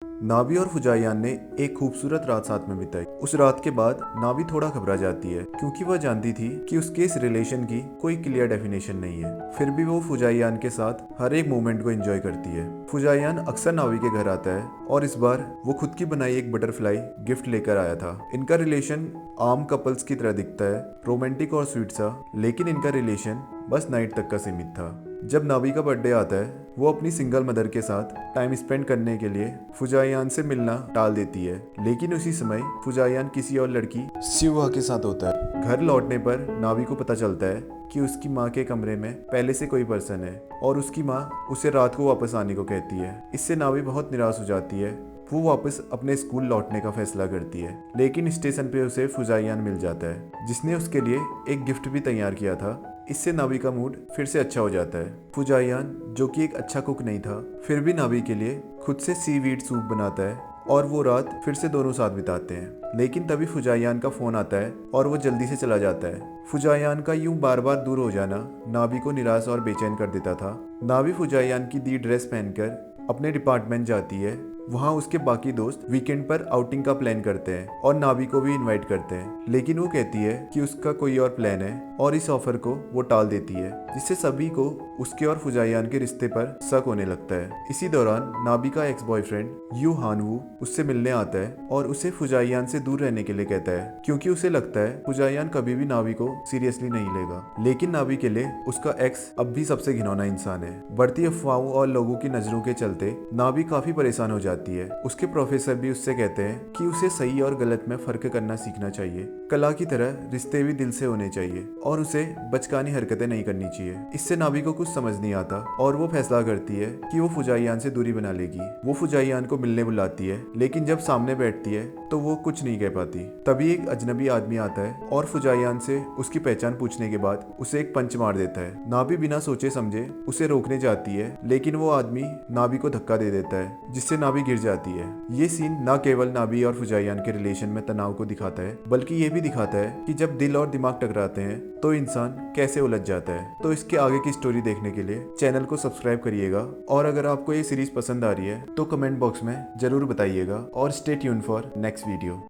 नावी और फुजाइयान ने एक खूबसूरत रात साथ में बिताई। उस रात के बाद नावी थोड़ा घबरा जाती है क्योंकि वह जानती थी कि उसके इस रिलेशन की कोई क्लियर डेफिनेशन नहीं है। फिर भी वो फुजाइयान के साथ हर एक मोमेंट को एंजॉय करती है। फुजाइयान अक्सर नावी के घर आता है और इस बार वो खुद की बनाई एक बटरफ्लाई गिफ्ट लेकर आया था। इनका रिलेशन आम कपल्स की तरह दिखता है, रोमांटिक और स्वीट सा, लेकिन इनका रिलेशन बस नाइट तक का सीमित था। जब नावी का बर्थडे आता है, वो अपनी सिंगल मदर के साथ टाइम स्पेंड करने के लिए फुजाइयान से मिलना टाल देती है, लेकिन उसी समय फुजाइयान किसी और लड़की सिवा के साथ होता है। घर लौटने पर नावी को पता चलता है कि उसकी माँ के कमरे में पहले से कोई पर्सन है और उसकी माँ उसे रात को वापस आने को कहती है। इससे नावी बहुत निराश हो जाती है। वो वापस अपने स्कूल लौटने का फैसला करती है, लेकिन स्टेशन पे उसे फुजाइयान मिल जाता है जिसने उसके लिए एक गिफ्ट भी तैयार किया था। इससे नावी का मूड फिर से अच्छा हो जाता है। फुजाइयान, जो कि एक अच्छा कुक नहीं था, फिर भी नावी के लिए खुद से सीवीड सूप बनाता है और वो रात फिर से दोनों साथ बिताते हैं। लेकिन तभी फुजाइयान का फोन आता है और वो जल्दी से चला जाता है। फुजाइयान का यूं बार बार दूर हो जाना नावी को निराश और बेचैन कर देता था। नावी फुजाइयान की दी ड्रेस पहनकर अपने डिपार्टमेंट जाती है। वहाँ उसके बाकी दोस्त वीकेंड पर आउटिंग का प्लान करते हैं और नावी को भी इनवाइट करते हैं, लेकिन वो कहती है कि उसका कोई और प्लान है और इस ऑफर को वो टाल देती है, जिससे सभी को उसके और फुजाइयान के रिश्ते पर शक होने लगता है। इसी दौरान नावी का एक्स बॉयफ्रेंड यू हानवू उससे मिलने आता है और उसे फुजाइयान से दूर रहने के लिए कहता है, क्योंकि उसे लगता है फुजाइयान कभी भी नावी को सीरियसली नहीं लेगा। लेकिन नावी के लिए उसका एक्स अब भी सबसे घिनौना इंसान है। बढ़ती अफवाहों और लोगों की नजरों के चलते नावी काफी परेशान हो जाती है। उसके प्रोफेसर भी उससे कहते हैं कि उसे सही और गलत में फर्क करना सीखना चाहिए। कला की तरह रिश्ते भी दिल से होने चाहिए और उसे बचकानी हरकतें नहीं करनी चाहिए। इससे नावी को कुछ समझ नहीं आता और वो फैसला करती है कि वो फुजाइयान से दूरी बना लेगी। वो फुजाइयान को मिलने बुलाती है, लेकिन जब सामने बैठती है तो वो कुछ नहीं कह पाती। तभी एक अजनबी आदमी आता है और फुजाइयान से उसकी पहचान पूछने के बाद उसे एक पंच मार देता है। नावी बिना सोचे समझे उसे रोकने जाती है, लेकिन वो आदमी नावी को धक्का दे देता है, जिससे नावी गिर जाती है। ये सीन न केवल नावी और फुजाइयान के रिलेशन में तनाव को दिखाता है, बल्कि ये भी दिखाता है कि जब दिल और दिमाग टकराते हैं तो इंसान कैसे उलझ जाता है। तो इसके आगे की स्टोरी देखने के लिए चैनल को सब्सक्राइब करिएगा और अगर आपको ये सीरीज पसंद आ रही है तो कमेंट बॉक्स में जरूर बताइएगा और stay tune for next video.